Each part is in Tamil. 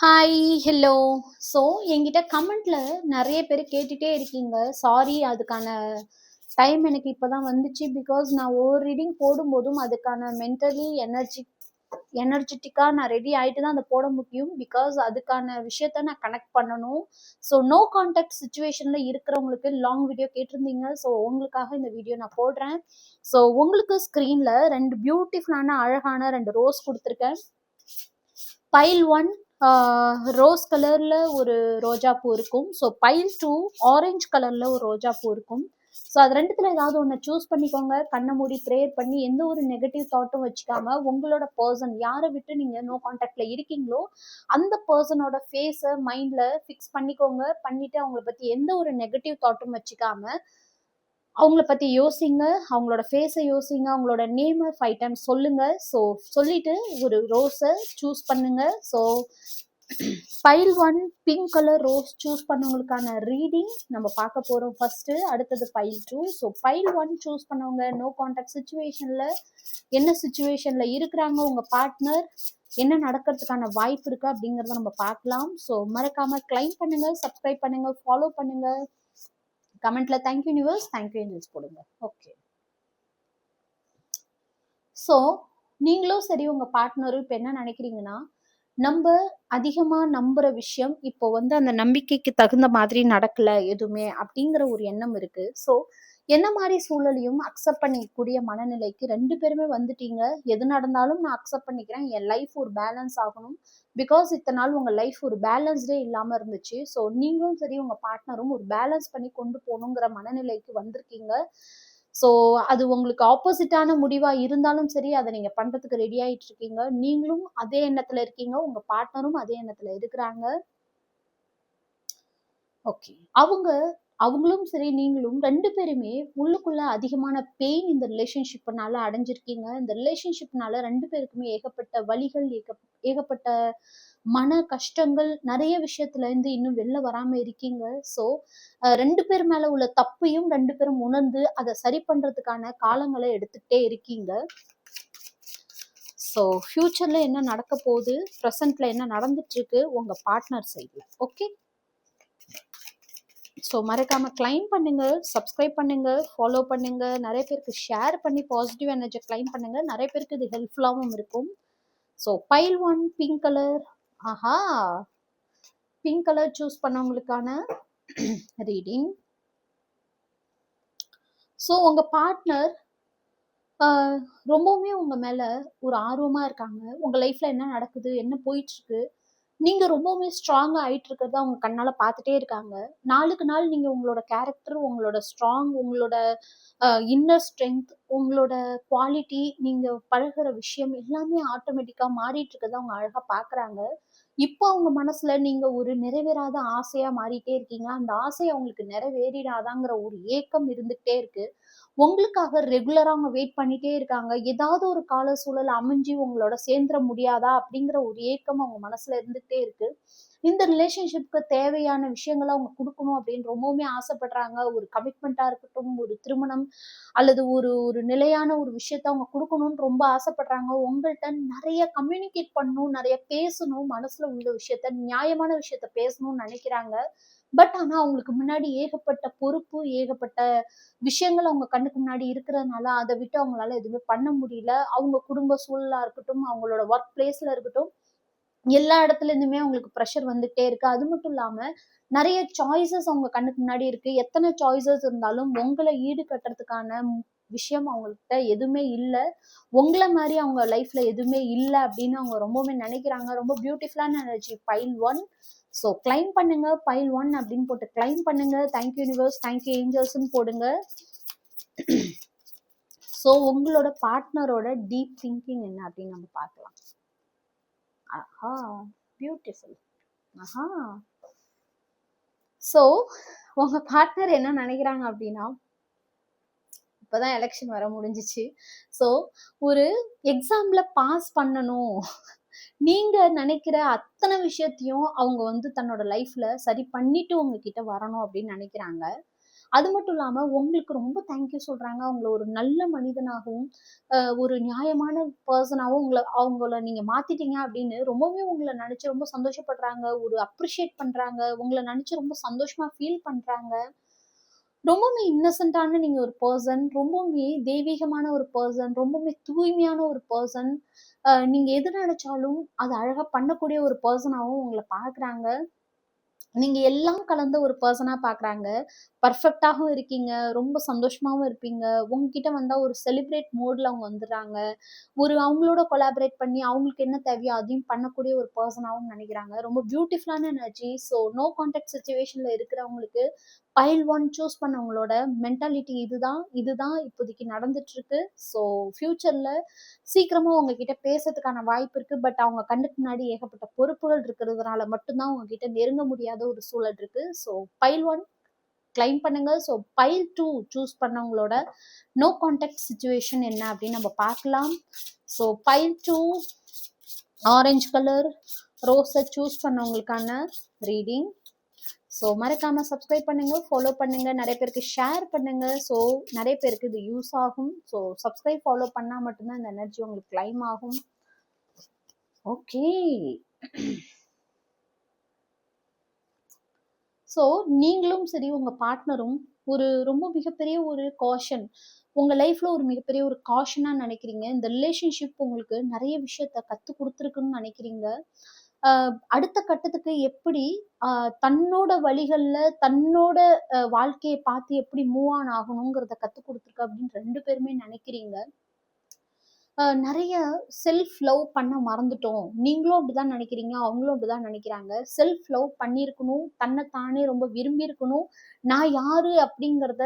Hi, hello. ஸோ என்கிட்ட கமெண்ட்ல நிறைய பேர் கேட்டுட்டே இருக்கீங்க. சாரி, அதுக்கான டைம் எனக்கு இப்போதான் வந்துச்சு. பிகாஸ் நான் ஒவ்வொரு ரீடிங் போடும்போதும் அதுக்கான மென்டலி எனர்ஜெட்டிக்காக நான் ரெடி ஆகிட்டு தான் அதை போட முடியும். பிகாஸ் அதுக்கான விஷயத்த நான் கனெக்ட் பண்ணணும். ஸோ நோ கான்டாக்ட் சுச்சுவேஷனில் இருக்கிறவங்களுக்கு லாங் வீடியோ கேட்டிருந்தீங்க. ஸோ உங்களுக்காக இந்த வீடியோ நான் போடுறேன். ஸோ உங்களுக்கு ஸ்க்ரீனில் ரெண்டு பியூட்டிஃபுல்லான அழகான ரெண்டு ரோஸ் கொடுத்துருக்கேன். பைல் 1 ரோஸ் கலர்ல ஒரு ரோஜா பூ இருக்கும். ஸோ பைல் 2 ஆரஞ்சு கலர்ல ஒரு ரோஜா பூ இருக்கும். ஸோ அது ரெண்டுத்துல ஏதாவது ஒன்று சூஸ் பண்ணிக்கோங்க. கண்ணை மூடி ப்ரேயர் பண்ணி எந்த ஒரு நெகட்டிவ் தாட்டும் வச்சுக்காம உங்களோட பர்சன் யாரை விட்டு நீங்க நோ கான்டாக்ட்ல இருக்கீங்களோ அந்த பர்சனோட ஃபேஸை மைண்ட்ல ஃபிக்ஸ் பண்ணிக்கோங்க. பண்ணிட்டு அவங்கள பத்தி எந்த ஒரு நெகட்டிவ் தாட்டும் வச்சுக்காம அவங்கள பத்தி யோசிங்க, அவங்களோட ஃபேஸை யோசிங்க, அவங்களோட நேமை 5 டைம்ஸ் சொல்லுங்க. ஸோ சொல்லிட்டு ஒரு ரோஸை சூஸ் பண்ணுங்க. So pile 1 pink colour rose choose பண்ணவங்களுக்கான ரீடிங் நம்ம பார்க்க போறோம் ஃபர்ஸ்ட். அடுத்தது பைல் 2. ஸோ பைல் 1 சூஸ் பண்ணவங்க நோ கான்டாக்ட் சுச்சுவேஷன்ல என்ன சுச்சுவேஷன்ல இருக்கிறாங்க, உங்க பார்ட்னர் என்ன நடக்கிறதுக்கான வாய்ப்பு இருக்கு அப்படிங்கறத நம்ம பார்க்கலாம். ஸோ மறக்காம கிளைம் பண்ணுங்க, சப்ஸ்கிரைப் பண்ணுங்க, ஃபாலோ பண்ணுங்க. கமெண்ட்ல தேங்க்யூ யூனிவர்ஸ், தேங்க்யூ ஏஞ்சல்ஸ் போடுங்க. ஓகே. ஸோ நீங்களும் சரி உங்க பார்ட்னரும் இப்போ என்ன நினைக்கிறீங்கன்னா, நம்ம அதிகமா நம்புற விஷயம் இப்போ அந்த நம்பிக்கைக்கு தகுந்த மாதிரி நடக்கல எதுவுமே அப்படிங்கிற ஒரு எண்ணம் இருக்கு. ஸோ என்ன மாதிரி சூழலையும் அக்செப்ட் பண்ணிக்கக்கூடிய மனநிலைக்கு ரெண்டு பேருமே வந்துட்டீங்க. எது நடந்தாலும் நான் அக்செப்ட் பண்ணிக்கிறேன், என் லைஃப் ஒரு பேலன்ஸ் ஆகணும். பிகாஸ் இத்தனை நாள் உங்க லைஃப் ஒரு பேலன்ஸ்டே இல்லாம இருந்துச்சு. ஸோ நீங்களும் சரி உங்க பார்ட்னரும் ஒரு பேலன்ஸ் பண்ணி கொண்டு போகணுங்கிற மனநிலைக்கு வந்திருக்கீங்க. ஸோ அது உங்களுக்கு ஆப்போசிட்டான முடிவா இருந்தாலும் சரி அதை நீங்க பண்றதுக்கு ரெடி ஆயிட்டு இருக்கீங்க. நீங்களும் அதே எண்ணத்துல இருக்கீங்க, உங்க பார்ட்னரும் அதே எண்ணத்துல இருக்கிறாங்க. ஓகே. அவங்களும் சரி நீங்களும் ரெண்டு பேருமே உள்ளுக்குள்ள அதிகமான பெயின் இந்த ரிலேஷன்ஷிப்னால அடைஞ்சிருக்கீங்க. இந்த ரிலேஷன்ஷிப்னால ரெண்டு பேருக்குமே ஏகப்பட்ட வலிகள், ஏகப்பட்ட மன கஷ்டங்கள், நிறைய விஷயத்துல இருந்து இன்னும் வெளில வராம இருக்கீங்க. ஸோ ரெண்டு பேர் மேல உள்ள தப்பையும் ரெண்டு பேரும் உணர்ந்து அதை சரி பண்றதுக்கான காலங்களை எடுத்துக்கிட்டே இருக்கீங்க. ஸோ ஃபியூச்சர்ல என்ன நடக்க போகுது, ப்ரெசென்ட்ல என்ன நடந்துட்டு இருக்கு உங்க பார்ட்னர் சைட்ல. ஓகே. ஸோ மறக்காம கிளைம் பண்ணுங்க, சப்ஸ்கிரைப் பண்ணுங்க, ஃபாலோ பண்ணுங்க, நிறைய பேருக்கு ஷேர் பண்ணி பாசிட்டிவ் எனர்ஜி கிளைம் பண்ணுங்க. நிறைய பேருக்கு இது ஹெல்ப்ஃபுல்லாகவும் இருக்கும். So pile 1 pink colour. ஆஹா, பிங்க் கலர் சூஸ் பண்ணவங்களுக்கான ரீடிங். ஸோ உங்க பார்ட்னர் ரொம்பவுமே உங்க மேல ஒரு ஆர்வமா இருக்காங்க. உங்க லைஃப்ல என்ன நடக்குது, என்ன போயிட்டு இருக்கு, நீங்க ரொம்பவுமே ஸ்ட்ராங்கா ஆயிட்டு இருக்கிறத அவங்க கண்ணால பார்த்துட்டே இருக்காங்க. நாளுக்கு நாள் நீங்க உங்களோட கேரக்டர், உங்களோட ஸ்ட்ராங், உங்களோட இன்னர் ஸ்ட்ரென்த், உங்களோட குவாலிட்டி, நீங்க பழகுற விஷயம் எல்லாமே ஆட்டோமேட்டிக்கா மாறிட்டு இருக்கதை அவங்க அழகா பாக்குறாங்க. இப்போ அவங்க மனசுல நீங்க ஒரு நிறைவேறாத ஆசையா மாறிட்டே இருக்கீங்க. அந்த ஆசை அவங்களுக்கு நிறைவேறிடாதாங்கிற ஒரு ஏக்கம் இருந்துகிட்டே இருக்கு. உங்களுக்காக ரெகுலரா அவங்க வெயிட் பண்ணிட்டே இருக்காங்க. ஏதாவது ஒரு கால சூழல் அமைஞ்சு உங்களோட சேர்ந்துட முடியாதா அப்படிங்கிற ஒரு ஏக்கம் அவங்க மனசுல இருந்துகிட்டே இருக்கு. இந்த ரிலேஷன்ஷிப்க்கு தேவையான விஷயங்களை அவங்க கொடுக்கணும் அப்படின்னு ரொம்பவுமே ஆசைப்படுறாங்க. ஒரு கமிட்மெண்ட்டா இருக்கட்டும், ஒரு திருமணம் அல்லது ஒரு ஒரு நிலையான ஒரு விஷயத்த அவங்க கொடுக்கணும்னு ரொம்ப ஆசைப்படுறாங்க. உங்கள்கிட்ட நிறைய கம்யூனிகேட் பண்ணணும், நிறைய பேசணும், மனசுல உள்ள விஷயத்த, நியாயமான விஷயத்த பேசணும்னு நினைக்கிறாங்க. பட் ஆனா அவங்களுக்கு முன்னாடி ஏகப்பட்ட பொறுப்பு, ஏகப்பட்ட விஷயங்கள் அவங்க கண்ணுக்கு முன்னாடி இருக்கிறதுனால அதை விட்டு அவங்களால எதுவுமே பண்ண முடியல. அவங்க குடும்ப சூழலா இருக்கட்டும், அவங்களோட ஒர்க் பிளேஸ்ல இருக்கட்டும், எல்லா இடத்துல இருந்துமே அவங்களுக்கு ப்ரெஷர் வந்துட்டே இருக்கு. அது மட்டும் இல்லாம நிறைய சாய்ஸஸ் அவங்க கண்ணுக்கு முன்னாடி இருக்கு. எத்தனை சாய்ஸஸ் இருந்தாலும் உங்களை ஈடு கட்டுறதுக்கான விஷயம் அவங்கள்ட்ட எதுவுமே இல்லை. உங்களை மாதிரி அவங்க லைஃப்ல எதுவுமே இல்லை அப்படின்னு அவங்க ரொம்பவுமே நினைக்கிறாங்க. ரொம்ப பியூட்டிஃபுல்லான எனர்ஜி பைல் 1. ஸோ கிளைம் பண்ணுங்க, பைல் 1 அப்படின்னு போட்டு கிளைம் பண்ணுங்க. தேங்க்யூ யூனிவர்ஸ், தேங்க்யூ ஏஞ்சல்ஸ்ன்னு போடுங்க. ஸோ உங்களோட பார்ட்னரோட டீப் திங்கிங் என்ன அப்படின்னு நம்ம பார்க்கலாம். ஆஹா, பியூட்டிஃபுல். ஆஹா. ஸோ உங்க பார்ட்னர் என்ன நினைக்கிறாங்க அப்படின்னா, இப்போதான் எலெக்ஷன் வர முடிஞ்சிச்சு. ஸோ ஒரு எக்ஸாம்ல பாஸ் பண்ணணும், நீங்க நினைக்கிற அத்தனை விஷயத்தையும் அவங்க தன்னோட லைஃப்ல சரி பண்ணிட்டு உங்ககிட்ட வரணும் அப்படின்னு நினைக்கிறாங்க. அது மட்டும் இல்லாம உங்களுக்கு ரொம்ப தேங்க்யூ சொல்றாங்க. அவங்கள ஒரு நல்ல மனிதனாகவும், ஒரு நியாயமான பெர்சனாவும் அவங்கள நீங்க மாத்திட்டீங்க அப்படின்னு ரொம்பவே உங்கள நெனச்சு ரொம்ப சந்தோஷப்படுறாங்க. ஒரு அப்ரிஷியேட் பண்றாங்க. உங்கள நெனச்சு ரொம்ப சந்தோஷமா ஃபீல் பண்றாங்க. ரொம்பவுமே இன்னசென்ட்டான நீங்க ஒரு பெர்சன். ரொம்பவுமே தெய்வீகமான ஒரு பெர்சன். ரொம்பவுமே தூய்மையான ஒரு பெர்சன். நீங்க எது நெனச்சாலும் அத அழகா பண்ணக்கூடிய ஒரு பெர்சனாவும் உங்கள பார்க்குறாங்க. நீங்க எல்லாம் கலந்த ஒரு பெர்சனா பார்க்குறாங்க. பெர்ஃபெக்ட்டாவும் இருக்கீங்க. ரொம்ப சந்தோஷமாவும் இருப்பீங்க. உங்ககிட்ட வந்தா ஒரு செலிப்ரேட் மோட்ல அவங்க வந்துர்றாங்க. அவங்களோட கொலாபரேட் பண்ணி அவங்களுக்கு என்ன தேவையோ அதையும் பண்ணக்கூடிய ஒரு பெர்சனாவும் நெனைக்கிறாங்க. ரொம்ப பியூட்டிஃபுல்லான எனர்ஜி. ஸோ நோ கான்டாக்ட் சிச்சுவேஷன்ல இருக்கிறவங்களுக்கு பைல் 1 சூஸ் பண்ணவங்களோட மென்டாலிட்டி இதுதான். இதுதான் இப்போதைக்கு நடந்துட்டு இருக்கு. ஸோ ஃபியூச்சர்ல சீக்கிரமா உங்ககிட்ட பேசுறதுக்கான வாய்ப்பு இருக்கு. பட் அவங்க கண்ணுக்கு முன்னாடி ஏகப்பட்ட பொறுப்புகள் இருக்கிறதுனால மட்டும் தான் உங்ககிட்ட நெருங்க முடியாத ஒரு சூழல் இருக்கு. ஸோ பைல் 1 கிளைம் பண்ணுங்க. ஸோ பைல் 2 சூஸ் பண்ணவங்களோட நோ கான்டாக்ட் சிச்சுவேஷன் என்ன அப்படின்னு நம்ம பார்க்கலாம். ஸோ பைல் 2 ஆரஞ்சு கலர் ரோஸை சூஸ் பண்ணவங்களுக்கான ரீடிங். ஸோ மறக்காம சப்ஸ்கிரைப் பண்ணுங்க, ஃபாலோ பண்ணுங்க, நிறைய பேருக்கு ஷேர் பண்ணுங்க. ஸோ நிறைய பேருக்கு இது யூஸ் ஆகும். ஸோ சப்ஸ்கிரைப் ஃபாலோ பண்ணா மட்டும்தான் இந்த எனர்ஜி உங்களுக்கு கிளைம் ஆகும். ஓகே. ஸோ நீங்களும் சரி உங்க பார்ட்னரும் ரொம்ப மிகப்பெரிய ஒரு காஷன், உங்க லைஃப்ல ஒரு மிகப்பெரிய ஒரு காஷனா நினைக்கிறீங்க. இந்த ரிலேஷன்ஷிப் உங்களுக்கு நிறைய விஷயத்த கத்து கொடுத்துருக்குன்னு நினைக்கிறீங்க. அடுத்த கட்டத்துக்கு எப்படி தன்னோட வழிகள்ல தன்னோட வாழ்க்கையை பார்த்து எப்படி மூவ் ஆன் ஆகணுங்கிறத கத்து கொடுத்துருக்கு அப்படின்னு 2 பேருமே நினைக்கிறீங்க. நிறைய செல்ஃப் லவ் பண்ண மறந்துட்டோம். நீங்களும் அப்படிதான் நினைக்கிறீங்க. அவங்களும் அப்படிதான் நினைக்கிறாங்க. செல்ஃப் லவ் பண்ணியிருக்கணும். தன்னை தானே ரொம்ப விரும்பி இருக்கணும். நான் யாரு அப்படிங்கிறத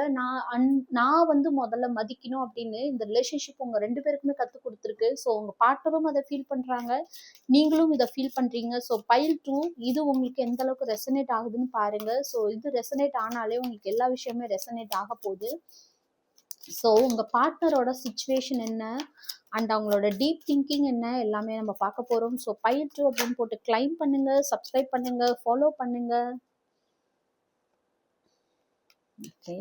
நான் வந்து முதல்ல மதிக்கணும் அப்படின்னு இந்த ரிலேஷன்ஷிப் உங்க 2 பேருக்குமே கத்துக் கொடுத்துருக்கு. ஸோ உங்க பார்ட்னரும் அதை ஃபீல் பண்றாங்க. நீங்களும் இதை ஃபீல் பண்றீங்க. ஸோ பைல் 2 இது உங்களுக்கு எந்த அளவுக்கு ரெசனேட் ஆகுதுன்னு பாருங்க. ஸோ இது ரெசனேட் ஆனாலே உங்களுக்கு எல்லா விஷயமே ரெசனேட் ஆக போகுது. ஸோ உங்க பார்ட்னரோட சிச்சுவேஷன் என்ன அண்ட் அவங்களோட டீப் திங்கிங் என்ன எல்லாமே நம்ம பார்க்க போறோம். ஸோ பைல் 2 அப்படின்னு போட்டு கிளைம் பண்ணுங்க, சப்ஸ்கிரைப் பண்ணுங்க, ஃபாலோ பண்ணுங்க. ஓகே.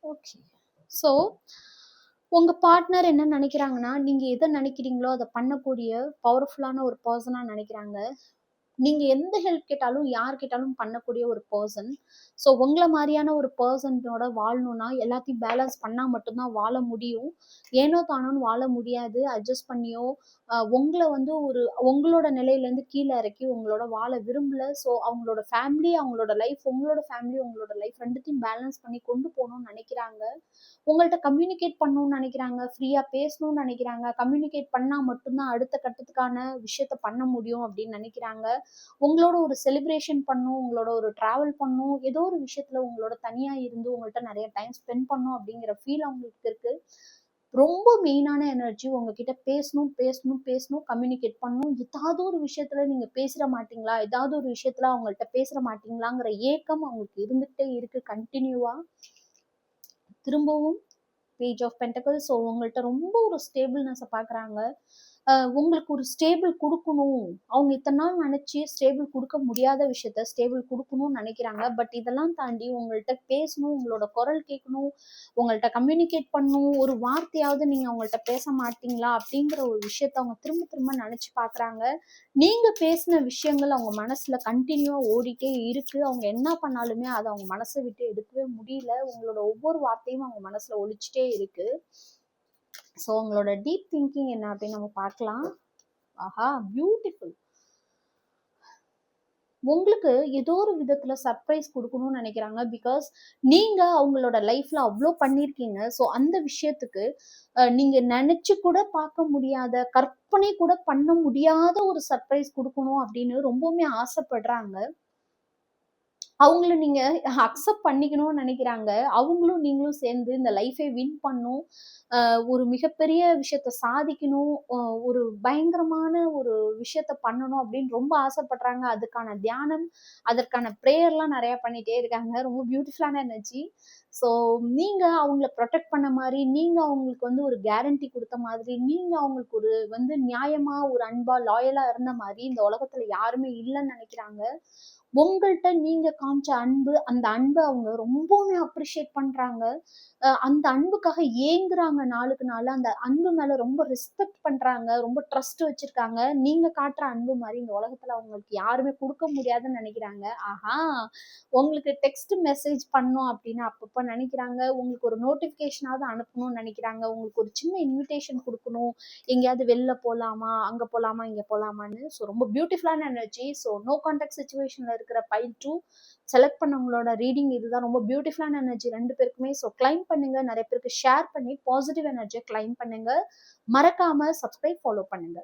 ஓகே. ஸோ உங்க பார்ட்னர் என்ன நினைக்கிறாங்கன்னா, நீங்க எதை நினைக்கிறீங்களோ அதை பண்ணக்கூடிய பவர்ஃபுல்லான ஒரு பர்சனா நினைக்கிறாங்க. நீங்க எந்த ஹெல்ப் கேட்டாலும் யார் கேட்டாலும் பண்ணக்கூடிய ஒரு பர்சன். ஸோ உங்களை மாதிரியான ஒரு பர்சனோட வாழணும்னா எல்லாத்தையும் பேலன்ஸ் பண்ணா மட்டும்தான் வாழ முடியும். ஏனோ தானோன்னு வாழ முடியாது. அட்ஜஸ்ட் பண்ணியோ உங்களை வந்து உங்களோட நிலையிலேருந்து கீழே இறக்கி உங்களோட வாழ விரும்பல. ஸோ அவங்களோட ஃபேமிலி, அவங்களோட லைஃப், உங்களோட ஃபேமிலி, உங்களோட லைஃப் 2த்தையும் பேலன்ஸ் பண்ணி கொண்டு போகணும்னு நினைக்கிறாங்க. உங்கள்ட்ட கம்யூனிகேட் பண்ணணும்னு நினைக்கிறாங்க. ஃப்ரீயா பேசணும்னு நினைக்கிறாங்க. கம்யூனிகேட் பண்ணா மட்டும்தான் அடுத்த கட்டத்துக்கான விஷயத்த பண்ண முடியும் அப்படின்னு நினைக்கிறாங்க. உங்களோட ஒரு செலிப்ரேஷன் பண்ணும், உங்களோட ஒரு டிராவல் பண்ணும், ஏதோ ஒரு விஷயத்துல உங்களோட தனியா இருந்து உங்கள்ட்ட நிறைய டைம் ஸ்பெண்ட் பண்ணும் அப்படிங்கிற ஃபீல் அவங்களுக்கு இருக்கு. ரொம்ப மெயினான எனர்ஜி உங்ககிட்ட பேசணும் பேசணும் பேசணும், கம்யூனிகேட் பண்ணணும். ஏதாவது ஒரு விஷயத்துல நீங்க பேசிட மாட்டீங்களா, ஏதாவது ஒரு விஷயத்துல அவங்கள்ட்ட பேசிட மாட்டீங்களாங்கிற ஏக்கம் அவங்களுக்கு இருந்துகிட்டே இருக்கு கண்டினியூவா. திரும்பவும் பேஜ் ஆஃப் பென்டக்கிள்ஸ். ஸோ உங்கள்ட்ட ரொம்ப ஒரு ஸ்டேபிள்னஸை பார்க்குறாங்க. உங்களுக்கு ஒரு ஸ்டேபிள் கொடுக்கணும். அவங்க இத்தனை நாள் நினச்சி ஸ்டேபிள் கொடுக்க முடியாத விஷயத்த ஸ்டேபிள் கொடுக்கணும்னு நினைக்கிறாங்க. பட் இதெல்லாம் தாண்டி உங்கள்கிட்ட பேசணும், உங்களோட குரல் கேட்கணும், உங்கள்கிட்ட கம்யூனிகேட் பண்ணணும், ஒரு வார்த்தையாவது நீங்கள் அவங்கள்ட்ட பேச மாட்டீங்களா அப்படிங்கிற ஒரு விஷயத்த அவங்க திரும்ப திரும்ப நினச்சி பார்க்குறாங்க. நீங்கள் பேசின விஷயங்கள் அவங்க மனசில் கண்டினியூவாக ஓடிட்டே இருக்கு. அவங்க என்ன பண்ணாலுமே அதை அவங்க மனசை விட்டு எடுக்கவே முடியல. உங்களோட ஒவ்வொரு வார்த்தையும் அவங்க மனசில் ஒழிச்சிட்டே இருக்கு. ஸோ உங்களோட டீப் திங்கிங் என்ன அப்படின்னு நம்ம பார்க்கலாம். ஆஹா, பியூட்டிஃபுல். உங்களுக்கு ஏதோ ஒரு விதத்துல சர்ப்ரைஸ் கொடுக்கணும்னு நினைக்கிறாங்க. பிகாஸ் நீங்க அவங்களோட லைஃப்ல அவ்வளோ பண்ணியிருக்கீங்க. ஸோ அந்த விஷயத்துக்கு நீங்க நினைச்சு கூட பார்க்க முடியாத, கற்பனை கூட பண்ண முடியாத ஒரு சர்ப்ரைஸ் கொடுக்கணும் அப்படின்னு ரொம்பவுமே ஆசைப்படுறாங்க. அவங்கள நீங்க அக்செப்ட் பண்ணிக்கணும்னு நினைக்கிறாங்க. அவங்களும் நீங்களும் சேர்ந்து இந்த லைஃபை வின் பண்ணும், ஒரு மிகப்பெரிய விஷயத்த சாதிக்கணும், ஒரு பயங்கரமான ஒரு விஷயத்த பண்ணணும் அப்படின்னு ரொம்ப ஆசைப்படுறாங்க. அதுக்கான தியானம், அதற்கான ப்ரேயர்லாம் நிறைய பண்ணிட்டே இருக்காங்க. ரொம்ப பியூட்டிஃபுல்லான எனர்ஜி. ஸோ நீங்க அவங்கள ப்ரொடெக்ட் பண்ண மாதிரி, நீங்க அவங்களுக்கு வந்து ஒரு கேரண்டி கொடுத்த மாதிரி, நீங்க அவங்களுக்கு ஒரு வந்து நியாயமா, ஒரு அன்பா, லாயலா இருந்த மாதிரி இந்த உலகத்துல யாருமே இல்லைன்னு நினைக்கிறாங்க. உங்கள்ட்ட நீங்க காமிச்ச அன்பு, அந்த அன்ப அவங்க ரொம்பவுமே அப்ரிஷியேட் பண்றாங்க. அந்த அன்புக்காக ஏங்குறாங்க நாளுக்கு நாளு. அந்த அன்பு மேல ரொம்ப ரெஸ்பெக்ட் பண்றாங்க. ரொம்ப ட்ரஸ்ட் வச்சிருக்காங்க. நீங்க காட்டுற அன்பு மாரி இந்த உலகத்துல அவங்களுக்கு யாருமே குடுக்க முடியாதுன்னு நெனைக்கிறாங்க. ஆஹா! உங்களுக்கு டெக்ஸ்ட் மெசேஜ் பண்ணணும் அப்படின்னு அப்பப்ப நெனைக்கிறாங்க. உங்களுக்கு ஒரு நோட்டிஃபிகேஷனாவது அனுப்பணும்னு நெனைக்கிறாங்க. உங்களுக்கு ஒரு சின்ன இன்விடேஷன் குடுக்கணும். எங்கேயாவது வெளில போலாமா? அங்க போலாமா? இங்க போலாமான்னு. ஸோ ரொம்ப பியூட்டிஃபுல்லான எனர்ஜி. ஸோ நோ கான்டாக்ட் சிச்சுவேஷன்ல இருக்கிற பைல் 2 செலக்ட் பண்ணவங்களோட ரீடிங் இதுதான். ரொம்ப பியூட்டிஃபுல்லான எனர்ஜி 2 பேருக்குமே. ஸோ கிளைம் பண்ணுங்க. நெறைய பேருக்கு ஷேர் பண்ணி பாசிட்டிவ் எனர்ஜிய கிளைம் பண்ணுங்க. மறக்காம சப்ஸ்கிரைப், ஃபாலோ பண்ணுங்க.